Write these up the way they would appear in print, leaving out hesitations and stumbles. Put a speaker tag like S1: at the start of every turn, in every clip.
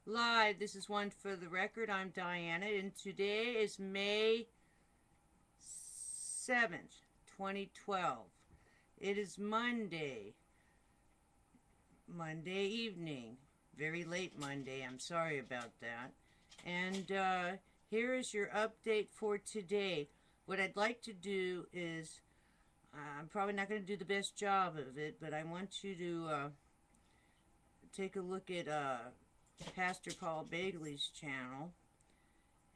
S1: Live. This is One for the Record. I'm Diana, and today is May 7th, 2012. It is Monday evening. Very late Monday. I'm sorry about that. And here is your update for today. What I'd like to do is, I'm probably not going to do the best job of it, but I want you to take a look at Pastor Paul Bagley's channel,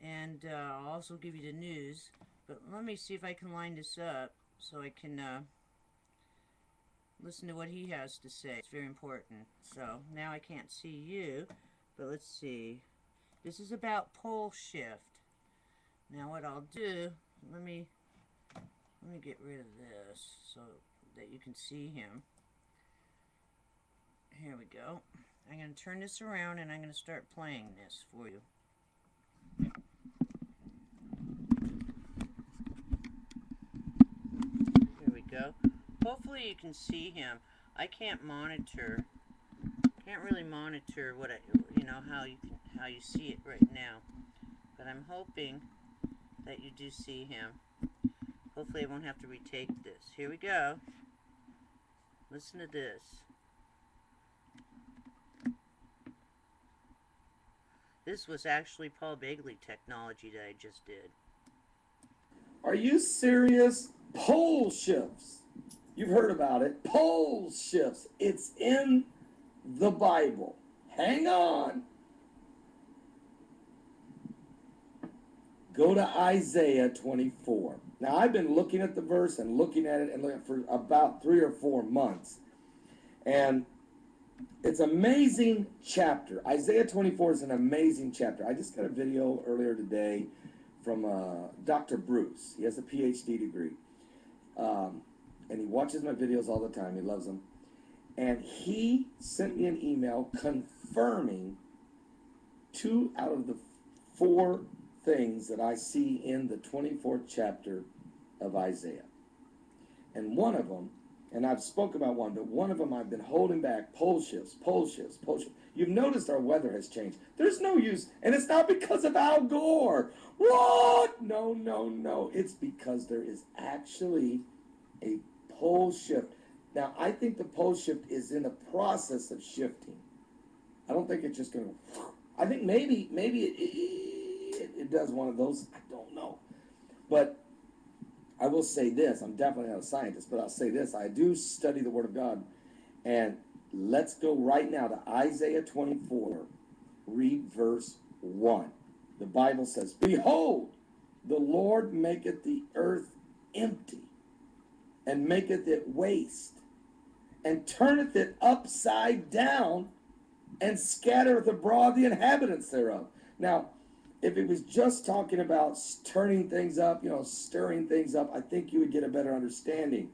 S1: and I'll also give you the news. But let me see if I can line this up so I can listen to what he has to say. It's very important. So now I can't see you, but let's see. This is about pole shift. Now what I'll do, let me get rid of this so that you can see him. Here we go. I'm going to turn this around and I'm going to start playing this for you. Here we go. Hopefully you can see him. I can't really monitor what how you see it right now. But I'm hoping that you do see him. Hopefully I won't have to retake this. Here we go. Listen to this. This was actually Paul Bagley technology that I just did.
S2: Are you serious? Pole shifts. You've heard about it. Pole shifts. It's in the Bible. Hang on. Go to Isaiah 24. Now, I've been looking at the verse and looking at it and looking for about 3 or 4 months. And it's an amazing chapter. Isaiah 24 is an amazing chapter. I just got a video earlier today from Dr. Bruce. He has a PhD degree. And he watches my videos all the time. He loves them. And he sent me an email confirming 2 out of the 4 things that I see in the 24th chapter of Isaiah. And one of them, and I've spoken about one, but one of them I've been holding back. Pole shifts, pole shifts, pole shifts. You've noticed our weather has changed. There's no use, and it's not because of Al Gore. What? No, no, no. It's because there is actually a pole shift. Now, I think the pole shift is in the process of shifting. I don't think it's just going to, I think maybe it does one of those. I don't know. But I will say this. I'm definitely not a scientist, but I'll say this. I do study the Word of God. And let's go right now to Isaiah 24. Read verse 1. The Bible says, "Behold, the Lord maketh the earth empty, and maketh it waste, and turneth it upside down, and scattereth abroad the inhabitants thereof." Now, if it was just talking about turning things up, stirring things up, I think you would get a better understanding.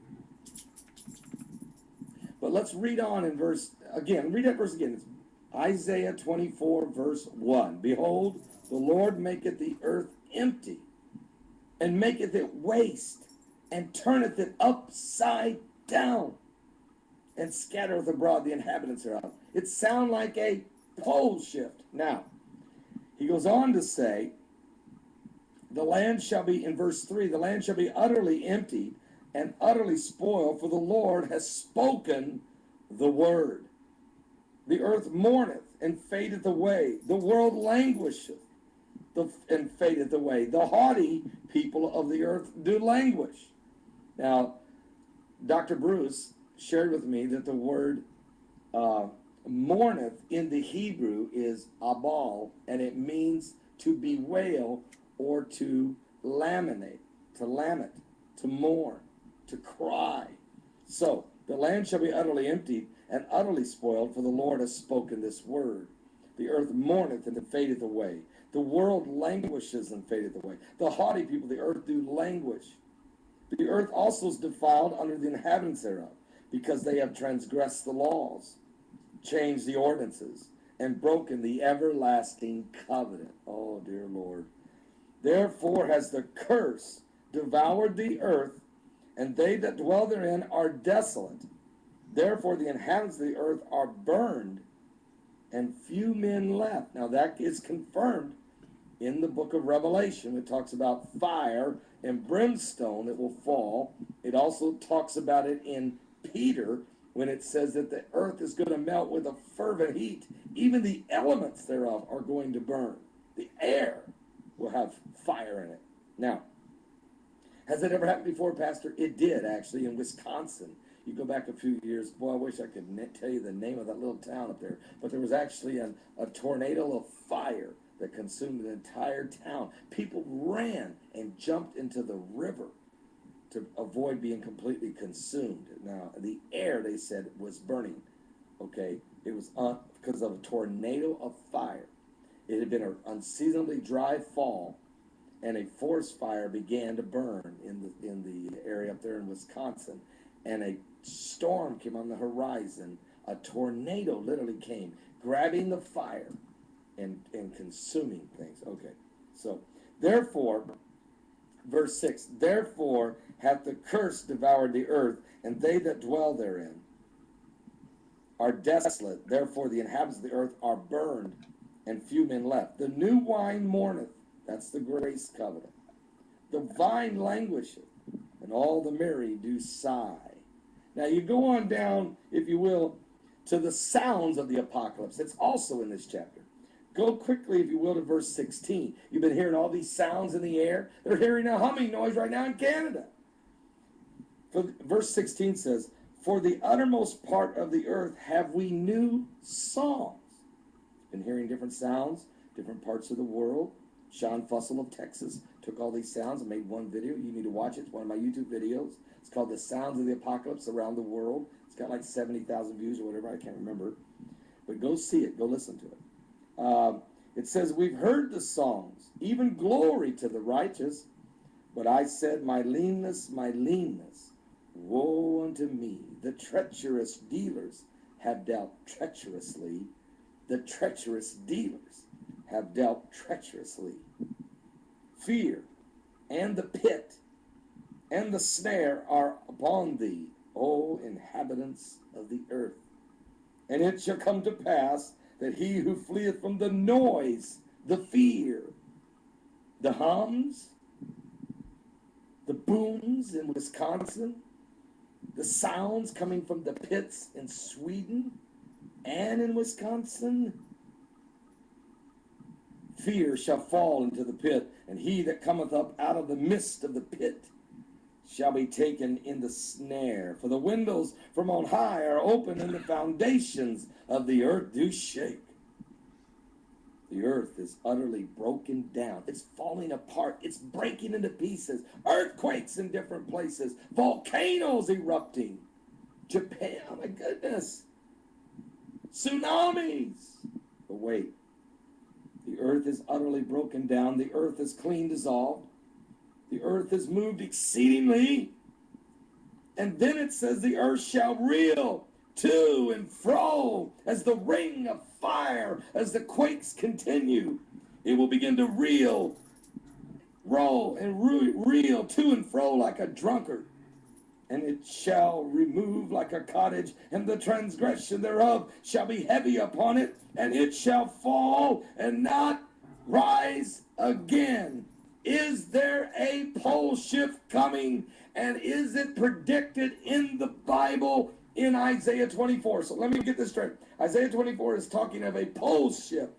S2: But let's read on in verse, again, read that verse again. It's Isaiah 24, verse 1. "Behold, the Lord maketh the earth empty, and maketh it waste, and turneth it upside down, and scattereth abroad the inhabitants thereof." It sounds like a pole shift. Now, he goes on to say, the land shall be, in verse 3, the land shall be utterly emptied and utterly spoiled, for the Lord has spoken the word. The earth mourneth and fadeth away. The world languisheth and fadeth away. The haughty people of the earth do languish. Now, Dr. Bruce shared with me that the word mourneth in the Hebrew is abal, and it means to bewail or to lament, to mourn, to cry. So, the land shall be utterly emptied and utterly spoiled, for the Lord has spoken this word. The earth mourneth and it fadeth away. The world languishes and fadeth away. The haughty people of the earth do languish. The earth also is defiled under the inhabitants thereof, because they have transgressed the laws, changed the ordinances, and broken the everlasting covenant. Oh, dear Lord. Therefore has the curse devoured the earth, and they that dwell therein are desolate. Therefore the inhabitants of the earth are burned and few men left. Now that is confirmed in the book of Revelation. It talks about fire and brimstone that will fall. It also talks about it in Peter when it says that the earth is going to melt with a fervent heat. Even the elements thereof are going to burn. The air will have fire in it. Now, has it ever happened before, Pastor? It did, actually, in Wisconsin. You go back a few years. Boy, I wish I could tell you the name of that little town up there. But there was actually a tornado of fire that consumed the entire town. People ran and jumped into the river to avoid being completely consumed. Now, the air, they said, was burning. Okay, it was because of a tornado of fire. It had been an unseasonably dry fall, and a forest fire began to burn in the area up there in Wisconsin, and a storm came on the horizon. A tornado literally came, grabbing the fire and consuming things. Okay, so therefore, verse 6, therefore hath the curse devoured the earth, and they that dwell therein are desolate. Therefore the inhabitants of the earth are burned, and few men left. The new wine mourneth. That's the grace covenant. The vine languisheth, and all the merry do sigh. Now you go on down, if you will, to the sounds of the apocalypse. It's also in this chapter. Go quickly, if you will, to verse 16. You've been hearing all these sounds in the air. They're hearing a humming noise right now in Canada. Verse 16 says, for the uttermost part of the earth have we new songs. Been hearing different sounds, different parts of the world. Sean Fussell of Texas took all these sounds and made one video. You need to watch it. It's one of my YouTube videos. It's called The Sounds of the Apocalypse Around the World. It's got like 70,000 views or whatever. I can't remember. But go see it. Go listen to it. It says, we've heard the songs, even glory to the righteous. But I said, my leanness, woe unto me. The treacherous dealers have dealt treacherously. The treacherous dealers have dealt treacherously. Fear and the pit and the snare are upon thee, O inhabitants of the earth. And it shall come to pass that he who fleeth from the noise, the fear, the hums, the booms in Wisconsin, the sounds coming from the pits in Sweden and in Wisconsin, fear shall fall into the pit, and he that cometh up out of the midst of the pit shall be taken in the snare. For the windows from on high are open, and the foundations of the earth do shake. The earth is utterly broken down. It's falling apart. It's breaking into pieces. Earthquakes in different places. Volcanoes erupting. Japan, oh my goodness. Tsunamis. But wait. The earth is utterly broken down. The earth is clean dissolved. The earth is moved exceedingly. And then it says the earth shall reel to and fro as the ring of fire, as the quakes continue. It will begin to reel, roll, and reel to and fro like a drunkard. And it shall remove like a cottage, and the transgression thereof shall be heavy upon it, and it shall fall and not rise again. Is there a pole shift coming? And is it predicted in the Bible in Isaiah 24? So let me get this straight. Isaiah 24 is talking of a pole shift.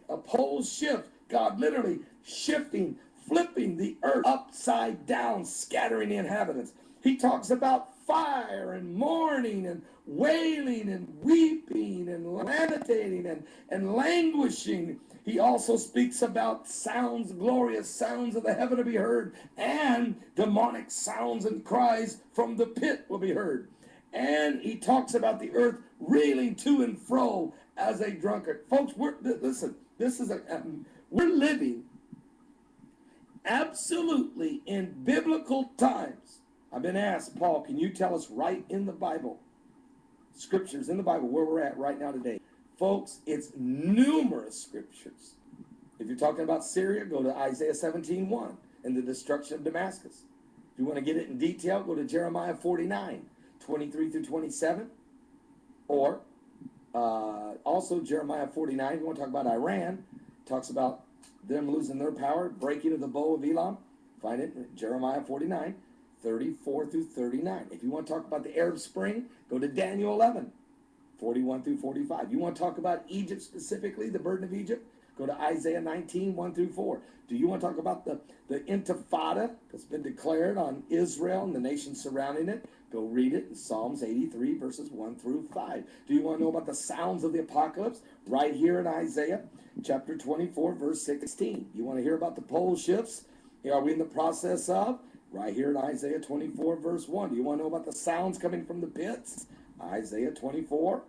S2: A pole shift. God literally shifting, flipping the earth upside down, scattering the inhabitants. He talks about fire and mourning and wailing and weeping and lamentating and languishing. He also speaks about sounds, glorious sounds of the heaven to be heard, and demonic sounds and cries from the pit will be heard. And he talks about the earth reeling to and fro as a drunkard. Folks, listen, we're living absolutely in biblical times. I've been asked, Paul, can you tell us right in the Bible, scriptures in the Bible, where we're at right now today? Folks, it's numerous scriptures. If you're talking about Syria, go to Isaiah 17:1 and the destruction of Damascus. If you want to get it in detail, go to Jeremiah 49:23 through 27, or Also, Jeremiah 49, you want to talk about Iran, talks about them losing their power, breaking of the bow of Elam. Find it in Jeremiah 49, 34 through 39. If you want to talk about the Arab Spring, go to Daniel 11, 41 through 45. You want to talk about Egypt specifically, the burden of Egypt? Go to Isaiah 19, 1 through 4. Do you want to talk about the intifada that's been declared on Israel and the nations surrounding it? Go read it in Psalms 83, verses 1 through 5. Do you want to know about the sounds of the apocalypse? Right here in Isaiah chapter 24, verse 16. You want to hear about the pole shifts? Are we in the process of? Right here in Isaiah 24, verse 1. Do you want to know about the sounds coming from the pits? Isaiah 24,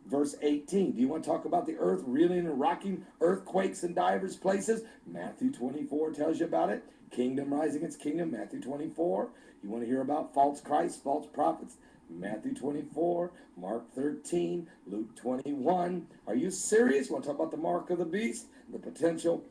S2: verse 18. Do you want to talk about the earth reeling and rocking, earthquakes in divers places? Matthew 24 tells you about it. Kingdom rising against kingdom, Matthew 24. You want to hear about false Christs, false prophets? Matthew 24, Mark 13, Luke 21. Are you serious? You want to talk about the mark of the beast, the potential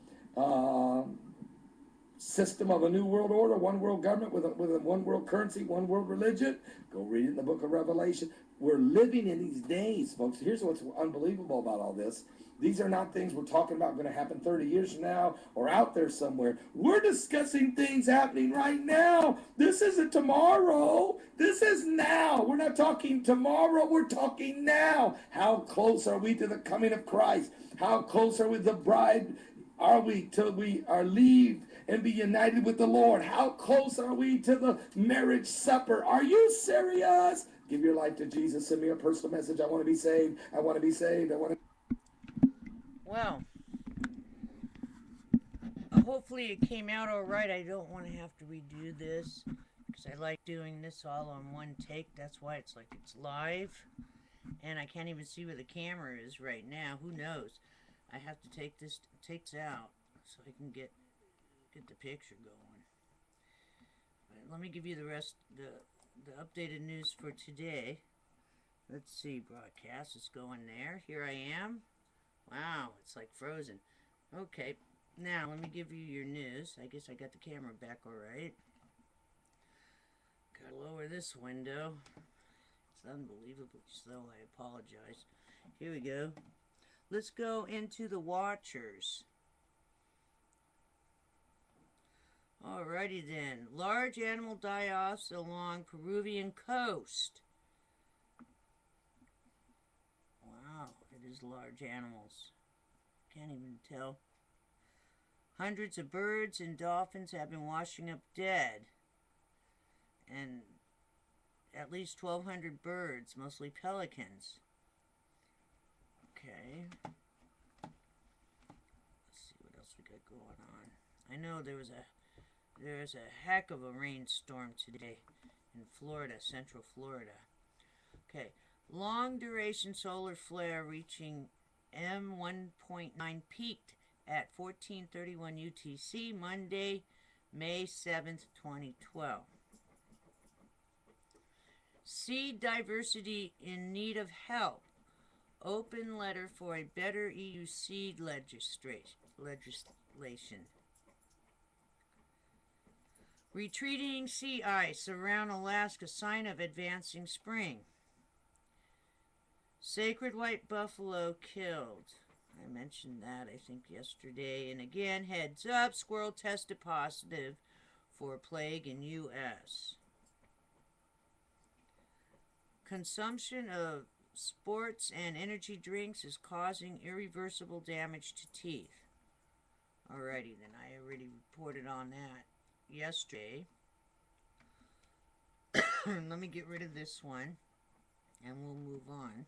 S2: system of a new world order, one world government with a one world currency, one world religion? Go read it in the book of Revelation. We're living in these days, folks. Here's what's unbelievable about all this. These are not things we're talking about going to happen 30 years from now or out there somewhere. We're discussing things happening right now. This isn't tomorrow. This is now. We're not talking tomorrow. We're talking now. How close are we to the coming of Christ? How close are we to the bride? Are we till we are leave and be united with the Lord? How close are we to the marriage supper? Are you serious? Give your life to Jesus. Send me a personal message. I want to be saved. I want to be saved. I want to.
S1: Well, hopefully it came out all right. I don't want to have to redo this because I like doing this all on one take. That's why it's like it's live. And I can't even see where the camera is right now. Who knows? I have to take this takes out so I can get the picture going. But let me give you the rest, the updated news for today. Let's see, broadcast is going there. Here I am. Wow, it's like frozen. Okay, now let me give you your news. I guess I got the camera back all right. Gotta lower this window. It's unbelievably slow. I apologize. Here we go. Let's go into the watchers. Alrighty then. Large animal die-offs along Peruvian coast. Wow, it is large animals. Can't even tell. Hundreds of birds and dolphins have been washing up dead. And at least 1,200 birds, mostly pelicans. Okay. Let's see what else we got going on. I know there's a heck of a rainstorm today in Florida, central Florida. Okay. Long duration solar flare reaching M1.9 peaked at 14:31 UTC Monday, May 7th, 2012. Seed diversity in need of help. Open letter for a better EU seed legislation. Retreating sea ice around Alaska, sign of advancing spring. Sacred white buffalo killed. I mentioned that, I think, yesterday. And again, heads up, squirrel tested positive for plague in U.S. Consumption of sports and energy drinks is causing irreversible damage to teeth. Alrighty then, I already reported on that yesterday. Let me get rid of this one and we'll move on.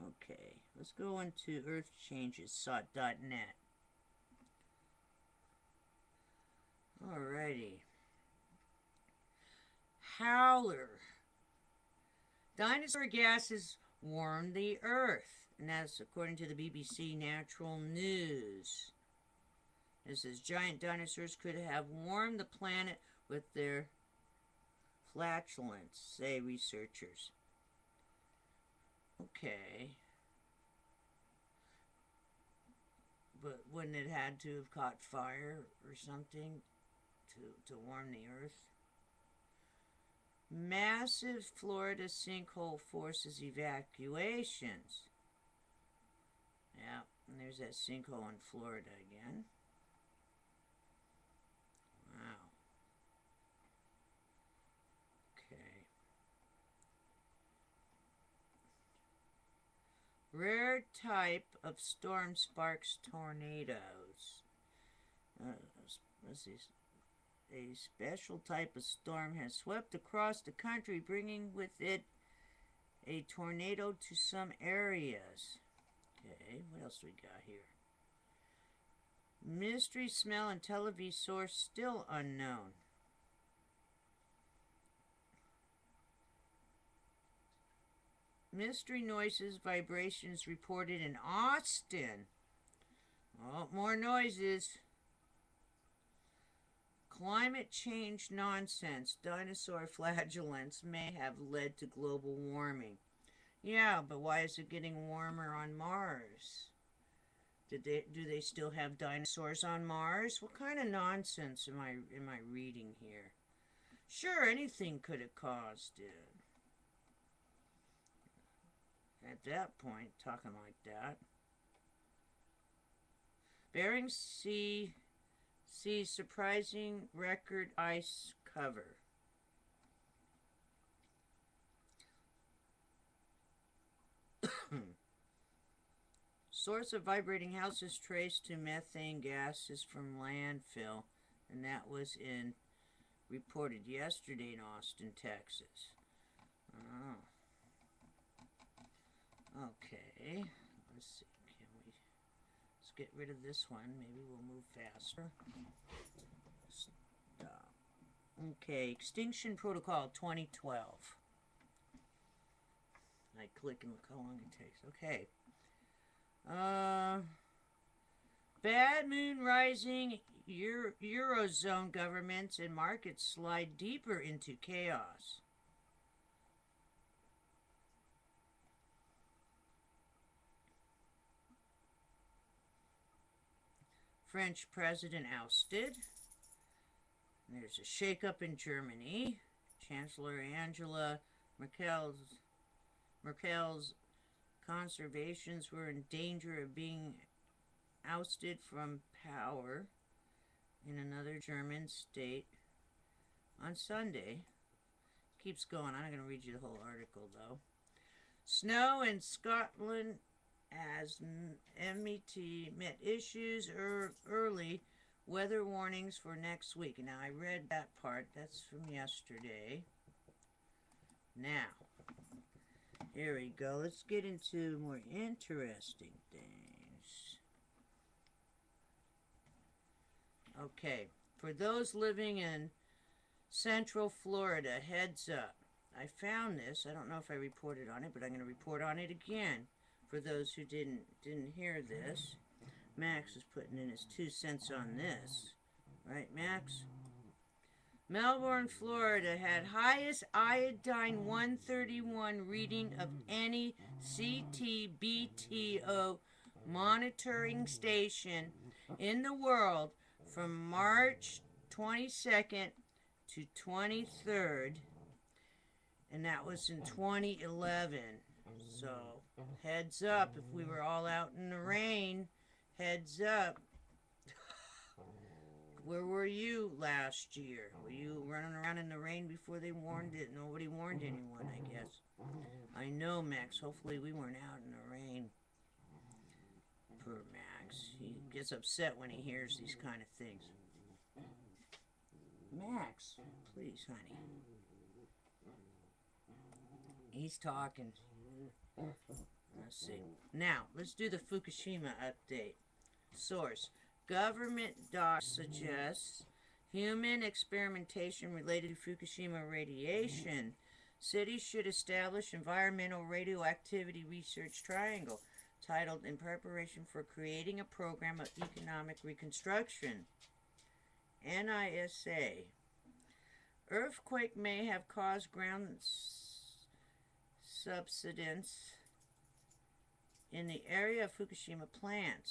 S1: Okay, let's go into earthchanges.net. Alrighty. Howler. Dinosaur gases warm the earth. And that's according to the BBC Natural News. It says giant dinosaurs could have warmed the planet with their flatulence, say researchers. Okay. But wouldn't it had to have caught fire or something to warm the earth? Massive Florida sinkhole forces evacuations. Yeah, and there's that sinkhole in Florida again. Wow. Okay. Rare type of storm sparks tornadoes. Let's see. A special type of storm has swept across the country, bringing with it a tornado to some areas. Okay, what else do we got here? Mystery smell and television source still unknown. Mystery noises, vibrations reported in Austin. Oh, more noises. Climate change nonsense. Dinosaur flagellants may have led to global warming. Yeah, but why is it getting warmer on Mars? Do they still have dinosaurs on Mars? What kind of nonsense am I reading here? Sure, anything could have caused it. At that point, talking like that. Bering Sea sees surprising record ice cover. Source of vibrating houses traced to methane gases from landfill, and that was reported yesterday in Austin, Texas. Oh. Okay, let's see. Let's get rid of this one. Maybe we'll move faster. Stop. Okay, Extinction Protocol 2012. I click and look how long it takes. Okay. Bad moon rising, Eurozone governments and markets slide deeper into chaos. French president ousted. There's a shakeup in Germany. Chancellor Angela Merkel's conservations were in danger of being ousted from power in another German state on Sunday. Keeps going. I'm not going to read you the whole article, though. Snow in Scotland as MET met issues early weather warnings for next week. Now, I read that part. That's from yesterday. Now, here we go. Let's get into more interesting things. Okay, for those living in Central Florida, heads up. I found this. I don't know if I reported on it, but I'm going to report on it again. For those who didn't hear this, Max is putting in his 2 cents on this. Right, Max? Melbourne, Florida had highest iodine 131 reading of any CTBTO monitoring station in the world from March 22nd to 23rd, and that was in 2011. So, heads up, if we were all out in the rain, heads up. Where were you last year? Were you running around in the rain before they warned it? Nobody warned anyone, I guess. I know, Max. Hopefully we weren't out in the rain. Poor Max. He gets upset when he hears these kind of things. Max, please, honey. He's talking. Let's see. Now, let's do the Fukushima update. Source. Government doc suggests human experimentation related to Fukushima radiation. Cities should establish environmental radioactivity research triangle titled In Preparation for Creating a Program of Economic Reconstruction. NISA. Earthquake may have caused ground subsidence in the area of Fukushima plant.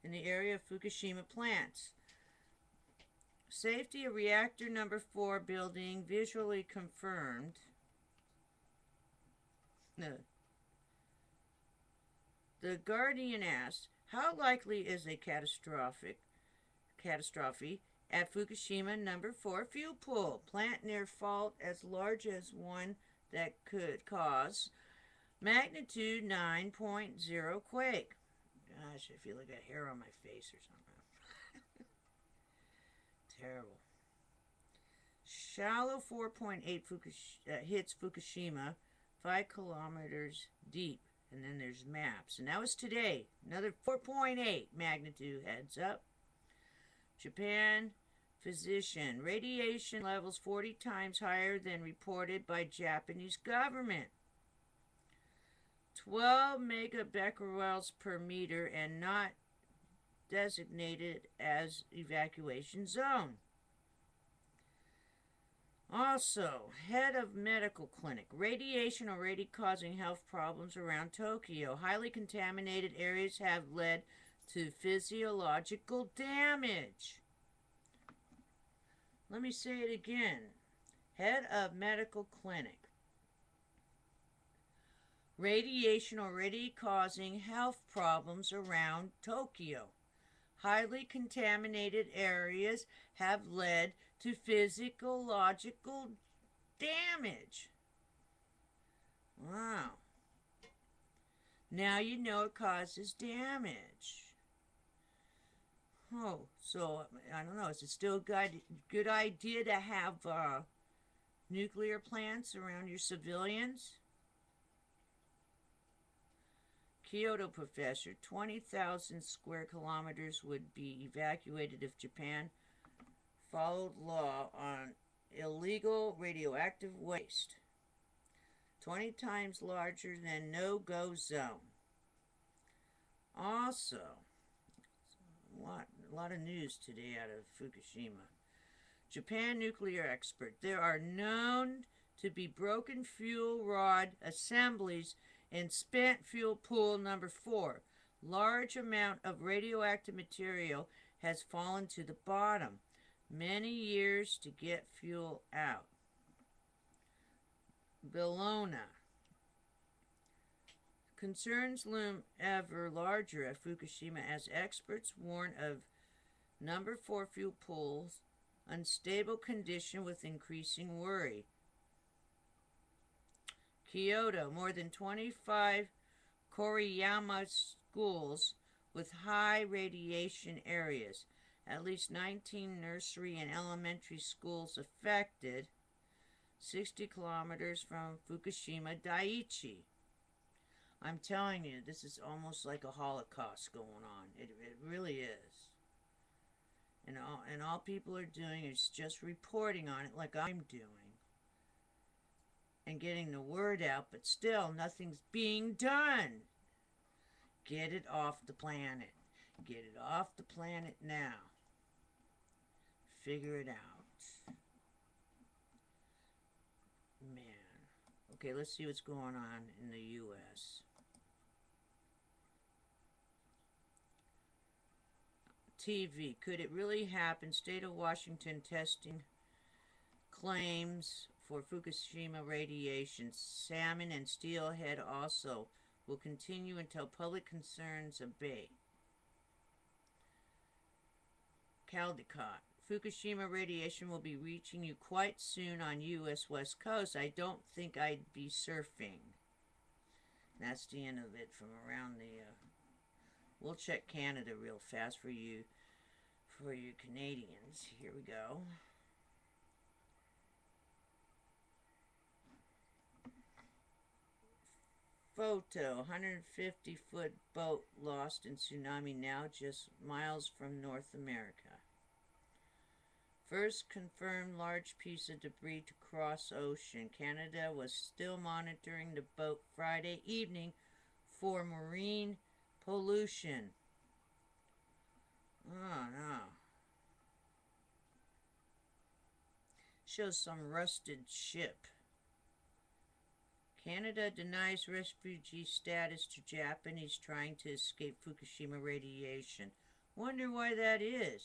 S1: In the area of Fukushima plants. Safety of reactor number 4 building visually confirmed. No. The Guardian asked, how likely is a catastrophe at Fukushima number 4 fuel pool plant near fault as large as one that could cause magnitude 9.0 quake? Gosh, I feel like I got hair on my face or something. Terrible. Shallow 4.8 hits Fukushima 5 kilometers deep. And then there's maps. And that was today. Another 4.8 magnitude, heads up. Japan physician. Radiation levels 40 times higher than reported by Japanese government. 12 megabecquerels per meter and not designated as evacuation zone. Also, head of medical clinic. Radiation already causing health problems around Tokyo. Highly contaminated areas have led to physiological damage. Let me say it again. Head of medical clinic. Radiation already causing health problems around Tokyo. Highly contaminated areas have led to physiological damage. Wow. Now you know it causes damage. Oh, so I don't know. Is it still a good idea to have nuclear plants around your civilians? Kyoto professor, 20,000 square kilometers would be evacuated if Japan followed law on illegal radioactive waste. 20 times larger than no-go zone. Also, a lot of news today out of Fukushima. Japan nuclear expert. There are known to be broken fuel rod assemblies in spent fuel pool number 4. Large amount of radioactive material has fallen to the bottom. Many years to get fuel out. Bologna. Concerns loom ever larger at Fukushima as experts warn of number 4 fuel pool's unstable condition with increasing worry. Kyoto, more than 25 Koriyama schools with high radiation areas. At least 19 nursery and elementary schools affected. 60 kilometers from Fukushima Daiichi. I'm telling you, this is almost like a Holocaust going on. It really is. And all people are doing is just reporting on it like I'm doing. And getting the word out, but still nothing's being done. Get it off the planet. Get it off the planet now. Figure it out. Man. Okay, let's see what's going on in the U.S. TV. Could it really happen? State of Washington testing claims for Fukushima radiation. Salmon and steelhead also will continue until public concerns abate. Caldecott. Fukushima radiation will be reaching you quite soon on U.S. West Coast. I don't think I'd be surfing. That's the end of it from around the... we'll check Canada real fast for you Canadians. Here we go. Photo, 150-foot boat lost in tsunami now just miles from North America. First confirmed large piece of debris to cross ocean. Canada was still monitoring the boat Friday evening for marine pollution. Oh, no. Shows some rusted ship. Canada denies refugee status to Japanese trying to escape Fukushima radiation. Wonder why that is.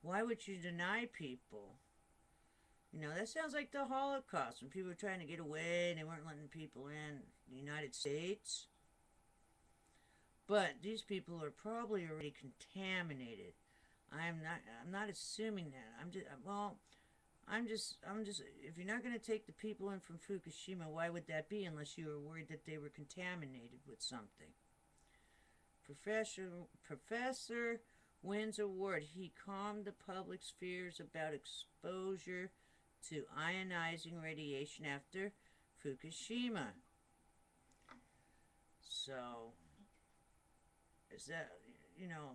S1: Why would you deny people? You know, that sounds like the Holocaust when people were trying to get away and they weren't letting people in the United States. But these people are probably already contaminated. I'm not assuming that. I'm just if you're not going to take the people in from Fukushima, why would that be unless you were worried that they were contaminated with something? Professor wins award. He calmed the public's fears about exposure to ionizing radiation after Fukushima. So, is that,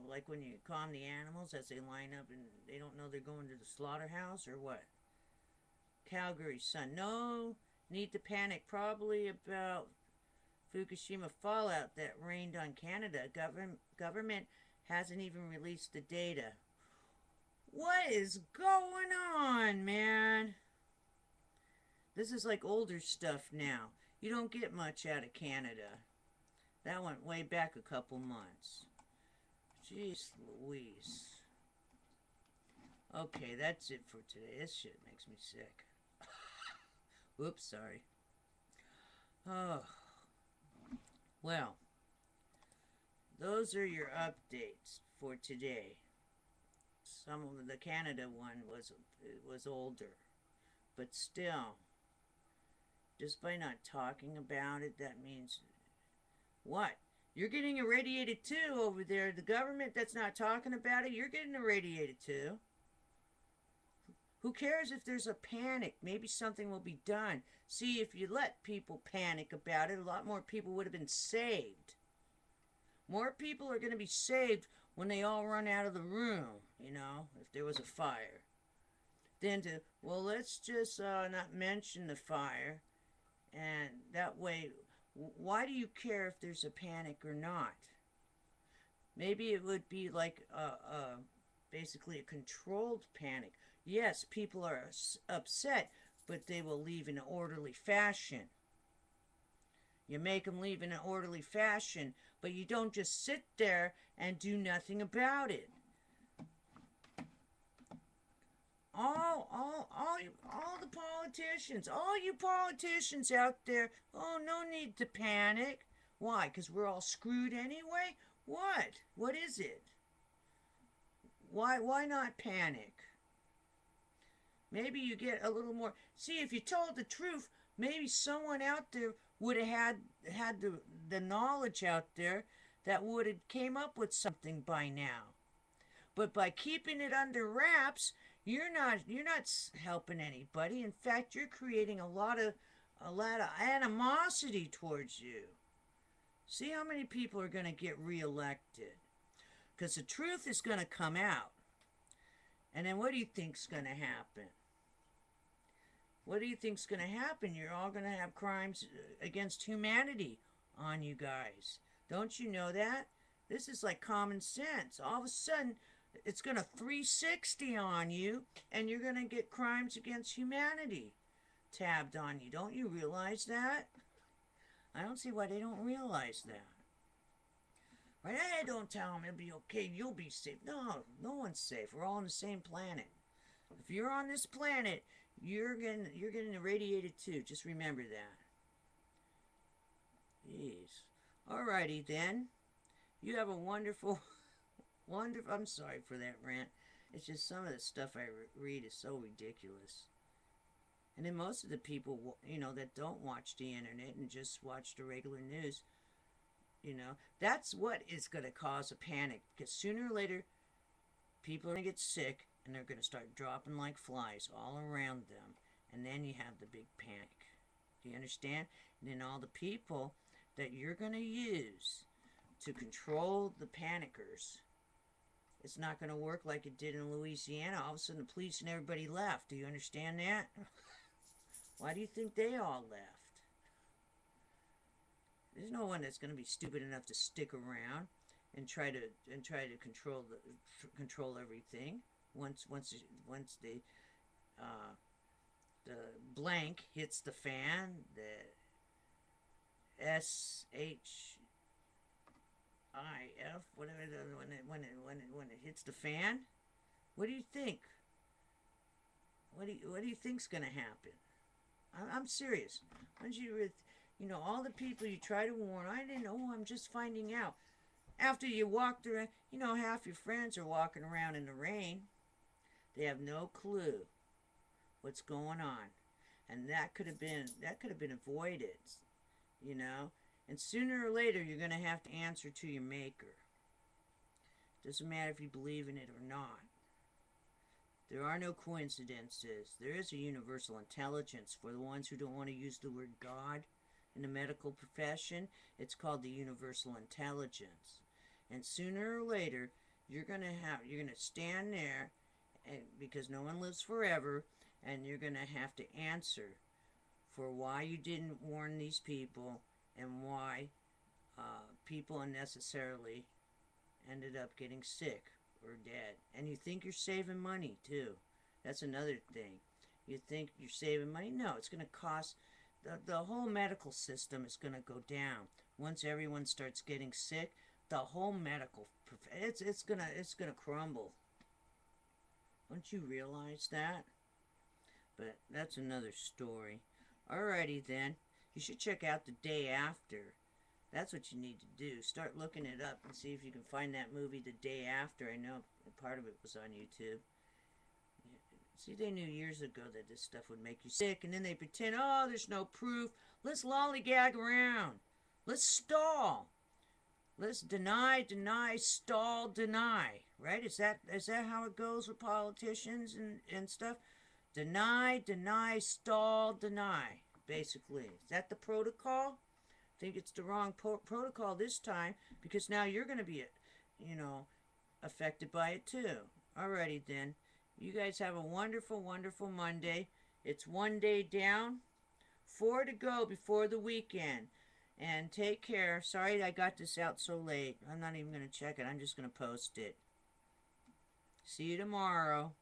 S1: like when you calm the animals as they line up and they don't know they're going to the slaughterhouse or what? Calgary Sun. No need to panic. Probably about Fukushima fallout that rained on Canada. Government hasn't even released the data. What is going on, man? This is like older stuff now. You don't get much out of Canada. That went way back a couple months. Jeez Louise. Okay, that's it for today. This shit makes me sick. Whoops, sorry. Oh. Well, those are your updates for today. Some of the Canada one was older, but still, just by not talking about it, that means what? You're getting irradiated too over there. The government that's not talking about it, you're getting irradiated too. Who cares if there's a panic? Maybe something will be done. See, if you let people panic about it, a lot more people would have been saved. More people are going to be saved when they all run out of the room, if there was a fire. Then let's just not mention the fire. And that way, why do you care if there's a panic or not? Maybe it would be like basically a controlled panic. Yes, people are upset, but they will leave in an orderly fashion. You make them leave in an orderly fashion, but you don't just sit there and do nothing about it. All the politicians, all you politicians out there, oh, no need to panic. Why? Because we're all screwed anyway? What? What is it? Why not panic? Maybe you get a little more. See, if you told the truth, maybe someone out there would have had the knowledge out there that would have came up with something by now. But by keeping it under wraps, you're not helping anybody. In fact, you're creating a lot of animosity towards you. See how many people are going to get reelected? Because the truth is going to come out. And then what do you think's going to happen? What do you think's going to happen? You're all going to have crimes against humanity on you guys. Don't you know that? This is like common sense. All of a sudden, it's going to 360 on you, and you're going to get crimes against humanity tabbed on you. Don't you realize that? I don't see why they don't realize that. Right? Hey, don't tell them it'll be okay. You'll be safe. No, no one's safe. We're all on the same planet. If you're on this planet, you're getting irradiated too. Just remember that. Jeez. Alrighty then. You have a wonderful. I'm sorry for that rant. It's just some of the stuff I read is so ridiculous. And then most of the people, that don't watch the internet and just watch the regular news, that's what is going to cause a panic. Because sooner or later, people are going to get sick and they're going to start dropping like flies all around them. And then you have the big panic. Do you understand? And then all the people that you're going to use to control the panickers, it's not going to work like it did in Louisiana. All of a sudden, the police and everybody left. Do you understand that? Why do you think they all left? There's no one that's going to be stupid enough to stick around and try to control everything. Once the blank hits the fan, the SHIF, whatever, when it hits the fan, What do you think? What do you think's gonna happen? I'm serious. Once you with, all the people you try to warn, I didn't know. I'm just finding out. After you walked around, half your friends are walking around in the rain. They have no clue what's going on, and that could have been avoided. You know, and sooner or later you're gonna have to answer to your maker. Doesn't matter if you believe in it or not. There are no coincidences. There is a universal intelligence. For the ones who don't want to use the word God in the medical profession, it's called the universal intelligence. And sooner or later, you're gonna stand there, and because no one lives forever, and you're gonna have to answer for why you didn't warn these people and why people unnecessarily ended up getting sick or dead. And you think you're saving money too. That's another thing. You think you're saving money? No, it's going to cost. The whole medical system is going to go down once everyone starts getting sick. The whole medical it's gonna crumble. Don't you realize that? But that's another story. Alrighty then. You should check out The Day After. That's what you need to do. Start looking it up and see if you can find that movie The Day After. I know part of it was on YouTube. See, they knew years ago that this stuff would make you sick, and then they pretend, oh, there's no proof. Let's lollygag around. Let's stall. Let's deny, stall, deny. Right? Is that how it goes with politicians and stuff? Deny, stall, deny. Basically, is that the protocol? I think it's the wrong protocol this time because now you're going to be, you know, affected by it too. Alrighty then. You guys have a wonderful, wonderful Monday. It's one day down, 4 to go before the weekend. And take care. Sorry I got this out so late. I'm not even going to check it. I'm just going to post it. See you tomorrow.